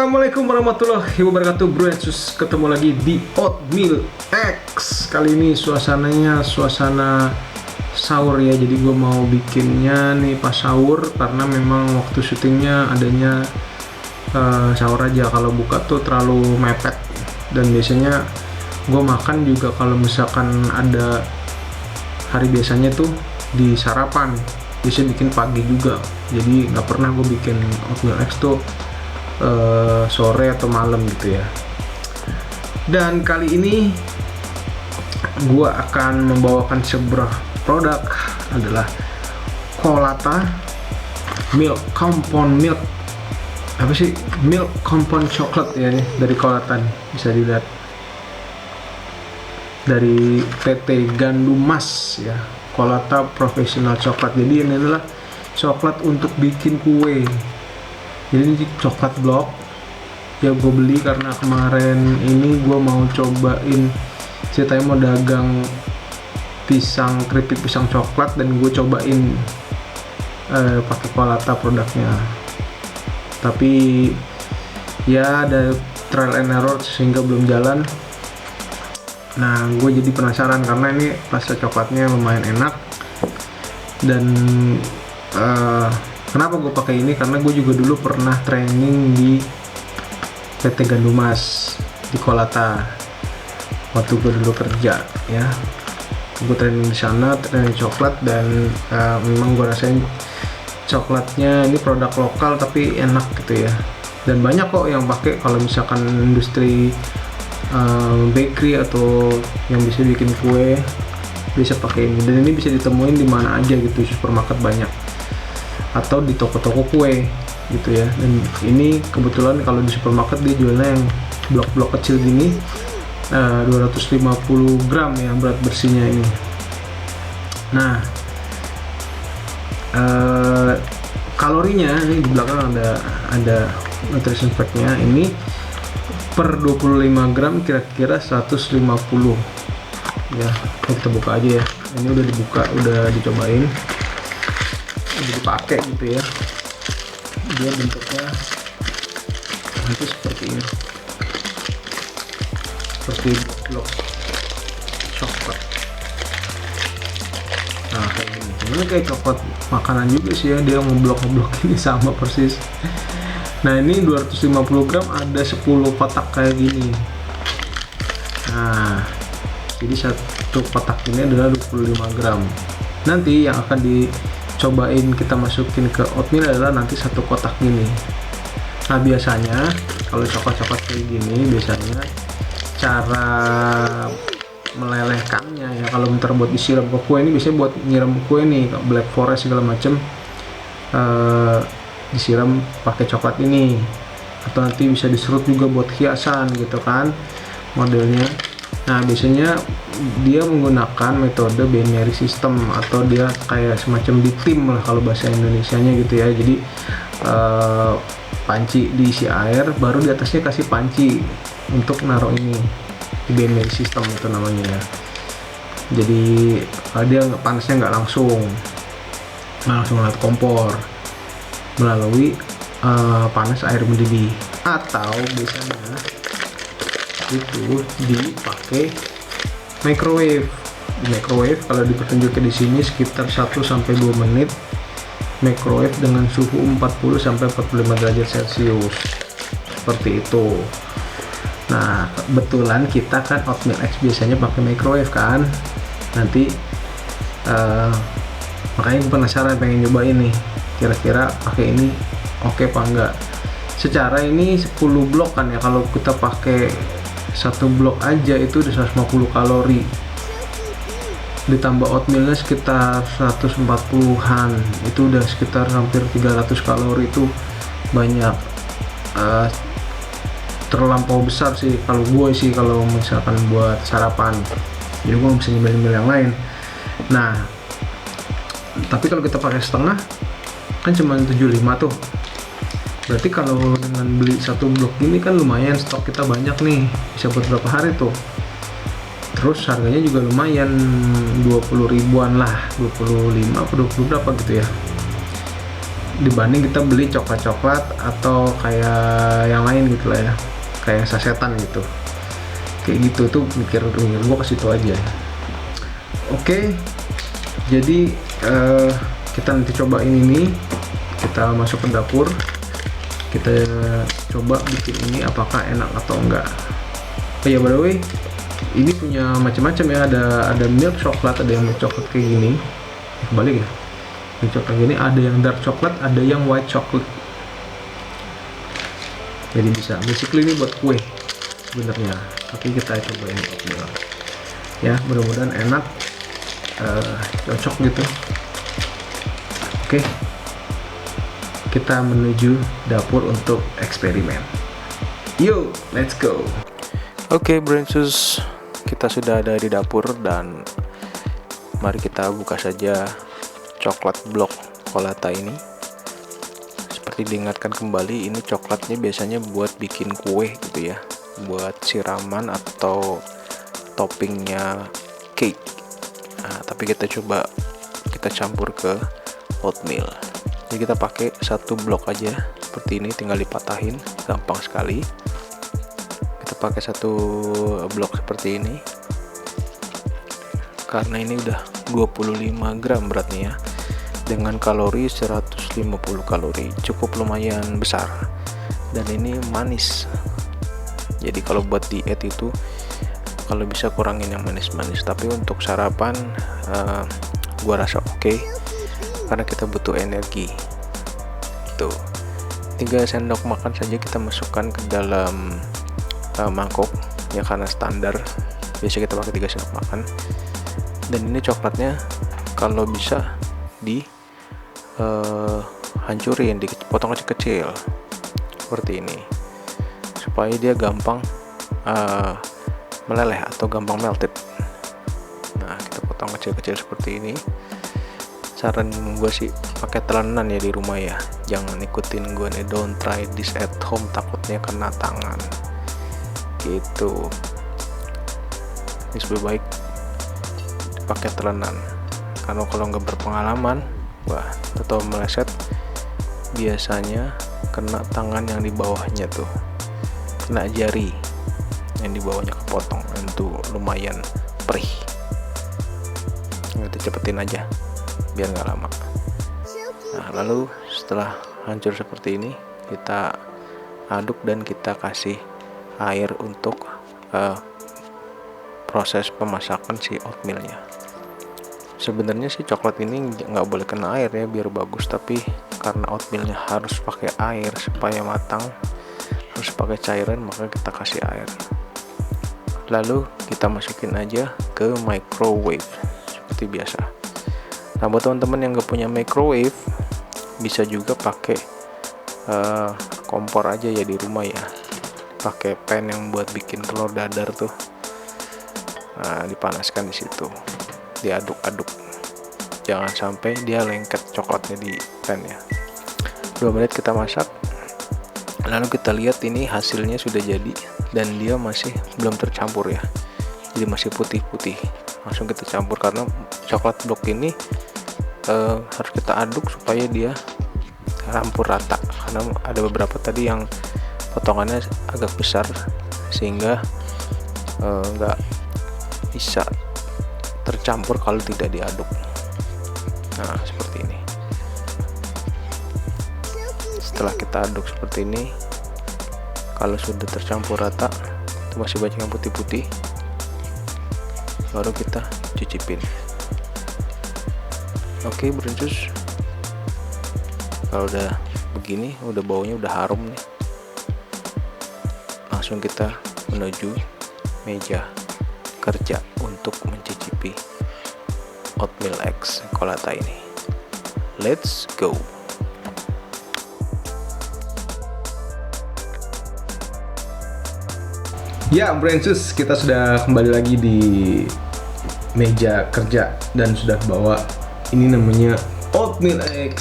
Assalamualaikum warahmatullahi wabarakatuh, bro. Ketemu lagi di Oatmeal X. Kali ini suasananya suasana sahur ya. Jadi gue mau bikinnya nih pas sahur, karena memang waktu syutingnya adanya sahur aja. Kalau buka tuh terlalu mepet. Dan biasanya gue makan juga kalau misalkan ada hari biasanya tuh di sarapan. Biasanya bikin pagi juga. Jadi nggak pernah gue bikin Oatmeal X tuh sore atau malam gitu ya. Dan kali ini gua akan membawakan sebuah produk, adalah Colata Milk Compound Milk, apa sih, Milk Compound Chocolate ya nih, dari Colata nih. Bisa dilihat dari PT Gandum Mas ya, Colata Professional Chocolate. Jadi ini adalah coklat untuk bikin kue. Jadi ini coklat blok ya, gue beli karena kemarin ini gue mau cobain, ceritanya mau dagang keripik pisang coklat, dan gue cobain pakai Colata produknya. Tapi ya ada trial and error sehingga belum jalan. Nah, gue jadi penasaran karena ini rasa coklatnya lumayan enak. Dan kenapa gue pakai ini? Karena gue juga dulu pernah training di PT Gandum Mas di Colata waktu gue dulu kerja ya. Gue training di sana, training coklat, dan memang gue rasain coklatnya ini produk lokal tapi enak gitu ya. Dan banyak kok yang pakai, kalau misalkan industri bakery atau yang bisa bikin kue bisa pakai ini. Dan ini bisa ditemuin di mana aja gitu, supermarket banyak, atau di toko-toko kue gitu ya. Dan ini kebetulan kalau di supermarket dia jualnya yang blok-blok kecil gini, 250 gram ya berat bersihnya ini. Nah, kalorinya ini di belakang ada nutrition fact-nya. Ini per 25 gram kira-kira 150 ya. Kita buka aja ya, ini udah dibuka, udah dicobain, udah dipakai gitu ya. Dia bentuknya nanti seperti ini, seperti blok coklat. Nah, kayak gini. Ini kayak coklat makanan juga sih ya, dia ngeblok ini sama persis. Nah, ini 250 gram ada 10 kotak kayak gini. Nah, jadi satu kotak ini adalah 25 gram. Nanti yang akan dicobain kita masukin ke oatmeal adalah nanti satu kotak gini. Nah, biasanya kalau coklat-coklat kayak gini, biasanya cara melelehkannya ya, kalau bentar buat disiram ke kue, ini biasanya buat nyiram kue nih, black forest segala macem, disiram pakai coklat ini, atau nanti bisa diserut juga buat hiasan gitu kan modelnya. Nah, biasanya dia menggunakan metode binary system, atau dia kayak semacam ditim lah kalau bahasa Indonesianya gitu ya. Jadi panci diisi air, baru di atasnya kasih panci untuk naruh ini, di binary system itu namanya ya. Jadi dia panasnya nggak langsung lewat kompor, melalui panas air mendidih, atau biasanya itu dipakai microwave. Microwave kalau dipertunjukkan di sini sekitar 1-2 menit, microwave dengan suhu 40-45 derajat Celcius, seperti itu. Nah, kebetulan kita kan Oatmeal X biasanya pakai microwave kan. Nanti makanya gue penasaran, pengen nyobain nih, kira-kira pakai ini oke apa enggak. Secara ini 10 blok kan ya, kalau kita pakai satu blok aja itu udah 150 kalori, ditambah oatmealnya sekitar 140-an, itu udah sekitar hampir 300 kalori. Itu banyak, terlampau besar sih kalau gue sih, kalau misalkan buat sarapan. Jadi gue bisa nyemil yang lain. Nah, tapi kalau kita pakai setengah kan cuma 75 tuh. Berarti kalau dengan beli satu blok gini kan lumayan, stok kita banyak nih, bisa buat berapa hari tuh. Terus harganya juga lumayan, 20 ribuan lah, 25 atau 20 berapa gitu ya. dibanding kita beli coklat-coklat atau kayak yang lain gitu lah ya, kayak sasetan gitu. Kayak gitu tuh mikir gue ke situ aja. Oke, jadi kita nanti cobain ini, kita masuk ke dapur, kita coba bikin ini apakah enak atau enggak. Oh ya, by the way, ini punya macam-macam ya, ada milk coklat, ada yang milk coklat kayak gini, kebalik ya, milk coklat gini, ada yang dark coklat, ada yang white chocolate. Jadi bisa, basically ini buat kue sebenarnya, tapi kita cobain oatmeal ya, mudah-mudahan enak, cocok gitu. Oke, kita menuju dapur untuk eksperimen. Yo, let's go. Oke, Brainsus, kita sudah ada di dapur dan mari kita buka saja coklat blok Colata ini. Seperti diingatkan kembali, ini coklatnya biasanya buat bikin kue gitu ya, buat siraman atau toppingnya cake. Nah, tapi kita coba kita campur ke oatmeal. Jadi kita pakai satu blok aja seperti ini, tinggal dipatahin, gampang sekali. Kita pakai satu blok seperti ini karena ini udah 25 gram beratnya ya, dengan kalori 150 kalori, cukup lumayan besar, dan ini manis. Jadi kalau buat diet itu kalau bisa kurangin yang manis-manis, tapi untuk sarapan gua rasa oke, karena kita butuh energi. Tuh, 3 sendok makan saja kita masukkan ke dalam mangkok ya, karena standar biasa kita pakai 3 sendok makan. Dan ini coklatnya kalau bisa di hancurin, dipotong kecil-kecil seperti ini supaya dia gampang meleleh atau gampang melted. Nah, kita potong kecil-kecil seperti ini. Saran gue sih pakai telanan ya di rumah ya, jangan ikutin gue nih, don't try this at home, takutnya kena tangan gitu. Ini lebih baik pakai telanan, karena kalau nggak berpengalaman, wah, atau meleset, biasanya kena tangan yang di bawahnya tuh, kena jari yang di bawahnya kepotong, itu lumayan perih. Kita cepetin aja biar nggak lama. Nah, lalu setelah hancur seperti ini, kita aduk dan kita kasih air untuk proses pemasakan si oatmealnya. Sebenarnya sih coklat ini nggak boleh kena air ya biar bagus, tapi karena oatmealnya harus pakai air supaya matang, harus pakai cairan, maka kita kasih air. Lalu kita masukin aja ke microwave seperti biasa. Nah, buat teman-teman yang nggak punya microwave, bisa juga pakai kompor aja ya di rumah ya, pakai pan yang buat bikin telur dadar tuh. Nah, dipanaskan di situ, diaduk-aduk, jangan sampai dia lengket coklatnya di pan ya. 2 menit kita masak, lalu kita lihat ini hasilnya sudah jadi dan dia masih belum tercampur ya, jadi masih putih-putih. Langsung kita campur karena coklat blok ini harus kita aduk supaya dia campur rata, karena ada beberapa tadi yang potongannya agak besar sehingga nggak bisa tercampur kalau tidak diaduk. Nah, seperti ini. Setelah kita aduk seperti ini, kalau sudah tercampur rata, itu masih banyak yang putih-putih, baru kita cicipin. Oke, Brainsus, kalau udah begini, udah baunya udah harum nih, langsung kita menuju meja kerja untuk mencicipi oatmeal X Colata ini. Let's go. Ya, Brainsus, kita sudah kembali lagi di meja kerja dan sudah bawa ini, namanya oatmeal X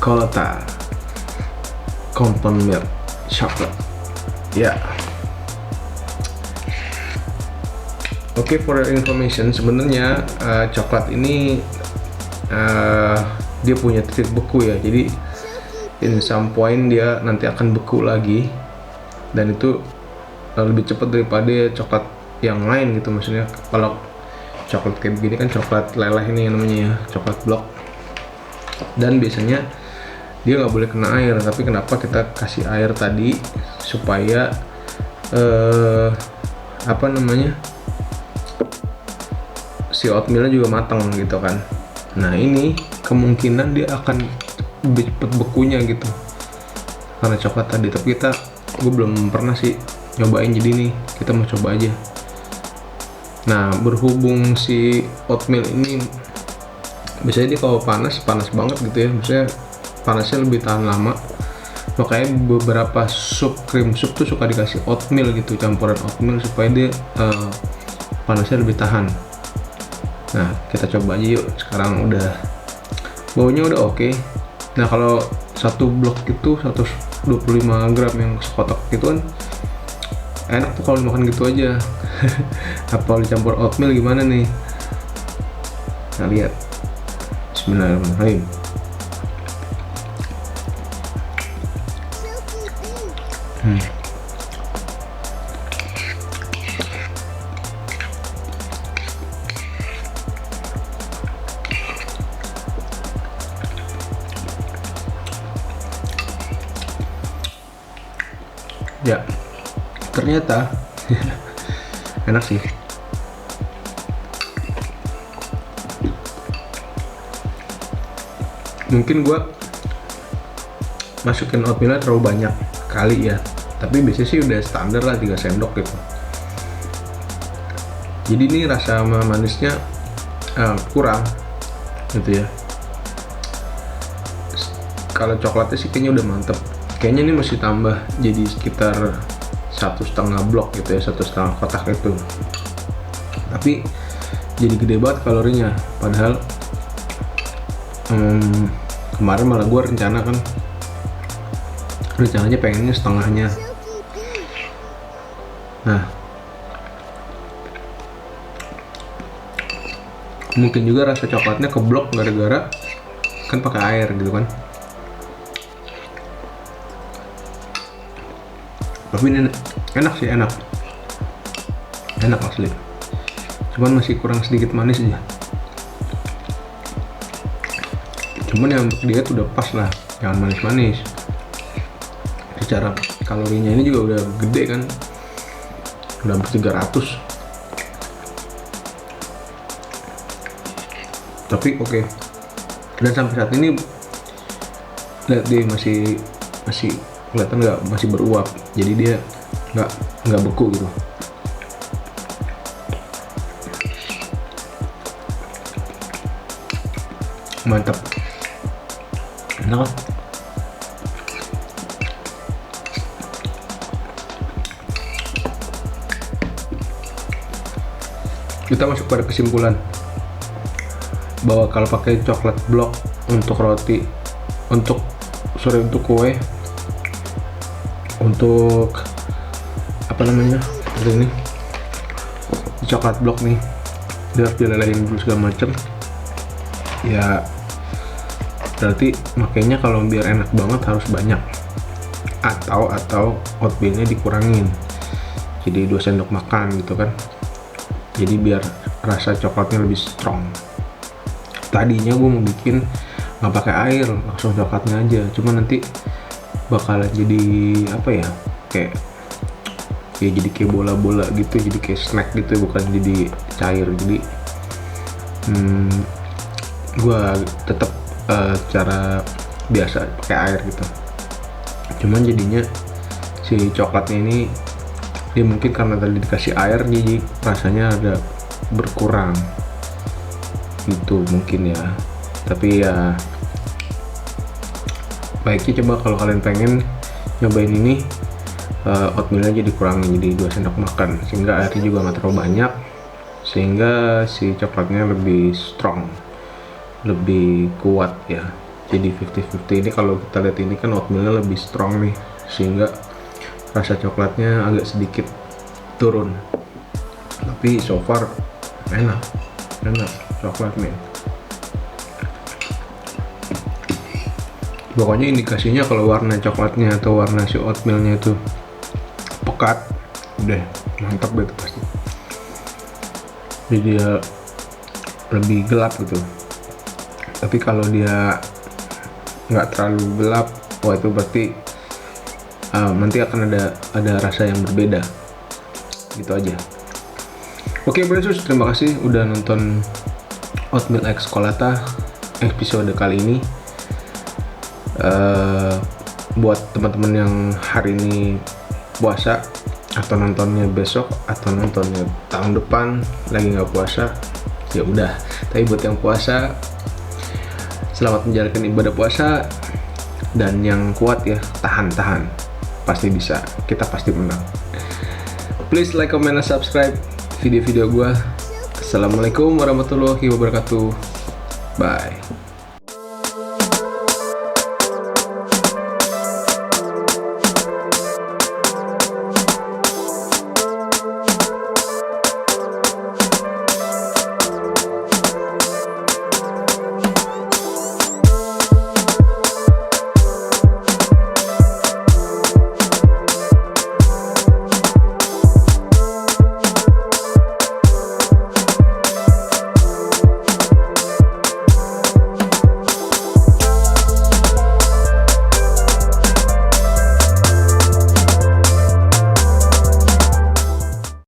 Colata Compound Milk Chocolate. Ya. Oke, for your information, sebenarnya coklat ini dia punya titik beku ya, jadi in some point dia nanti akan beku lagi, dan itu lebih cepat daripada coklat yang lain gitu. Maksudnya kalau coklat kayak begini kan coklat leleh ini yang namanya ya, coklat blok, dan biasanya dia nggak boleh kena air. Tapi kenapa kita kasih air tadi? Supaya apa namanya, si oatmealnya juga matang gitu kan. Nah ini kemungkinan dia akan lebih cepet bekunya gitu karena coklat tadi. Tapi gue belum pernah sih nyobain, jadi nih kita mau coba aja. Nah berhubung si oatmeal ini biasanya dia kalau panas banget gitu ya, maksudnya panasnya lebih tahan lama, makanya beberapa cream soup tuh suka dikasih oatmeal gitu, campuran oatmeal supaya dia panasnya lebih tahan. Nah kita coba aja yuk. Sekarang udah baunya udah oke. Nah kalau satu blok itu 125 gram yang sekotak gitu kan enak tuh kalau makan gitu aja. Apa dicampur oatmeal gimana nih? Nah lihat, bismillahirrahmanirrahim. Ya, ternyata enak sih. Mungkin gua masukin oatmealnya terlalu banyak kali ya, tapi biasanya sih udah standar lah 3 sendok gitu. Jadi ini rasa manisnya kurang gitu ya. Kalau coklatnya sih kayaknya udah mantep. Kayaknya ini mesti tambah jadi sekitar 1,5 blok gitu ya, 1,5 kotak itu. Tapi jadi gede banget kalorinya. Padahal kemarin malah gue rencananya pengennya setengahnya. Nah mungkin juga rasa coklatnya keblok gara-gara kan pakai air gitu kan. Tapi ini enak sih, enak asli, cuman masih kurang sedikit manis aja. Cuman yang untuk diet udah pas lah, jangan manis-manis. Secara kalorinya ini juga udah gede kan, udah hampir 300. Tapi oke. Dan sampai saat ini lihat dia masih kelihatan masih beruap, jadi dia nggak beku gitu. Mantap, enak. Kita masuk pada kesimpulan bahwa kalau pakai coklat blok untuk roti, untuk kue, untuk apa namanya ini coklat blok nih, dia harus dilelehin dulu segala macem ya. Berarti makanya kalau biar enak banget harus banyak, atau oatmealnya dikurangin jadi 2 sendok makan gitu kan, jadi biar rasa coklatnya lebih strong. Tadinya gue mau bikin nggak pakai air, langsung coklatnya aja, cuma nanti bakalan jadi apa ya, kayak jadi kayak bola-bola gitu, jadi kayak snack gitu, bukan jadi cair. Jadi gue tetap cara biasa pakai air gitu. Cuman jadinya si coklatnya ini dia mungkin karena tadi dikasih air jadi rasanya ada berkurang gitu mungkin ya. Tapi ya baiknya coba kalau kalian pengen nyobain ini, oatmealnya aja dikurangin jadi 2 sendok makan, sehingga airnya juga nggak terlalu banyak, sehingga si coklatnya lebih strong, lebih kuat ya. Jadi 50-50 ini kalau kita lihat ini kan oatmealnya lebih strong nih, sehingga rasa coklatnya agak sedikit turun. Tapi so far enak coklat nih. Pokoknya indikasinya kalau warna coklatnya atau warna si oatmealnya itu pekat, udah mantap gitu pasti. Jadi dia lebih gelap gitu. Tapi kalau dia nggak terlalu gelap, wah itu berarti nanti akan ada rasa yang berbeda. Gitu aja. Oke Brothersus, terima kasih udah nonton Oatmeal X Colata episode kali ini. Buat teman-teman yang hari ini puasa atau nontonnya besok atau nontonnya tahun depan lagi nggak puasa, ya udah. Tapi buat yang puasa, selamat menjalankan ibadah puasa, dan yang kuat ya, tahan, pasti bisa, kita pasti menang. Please like, comment, and subscribe video-video gua. Assalamualaikum warahmatullahi wabarakatuh. Bye.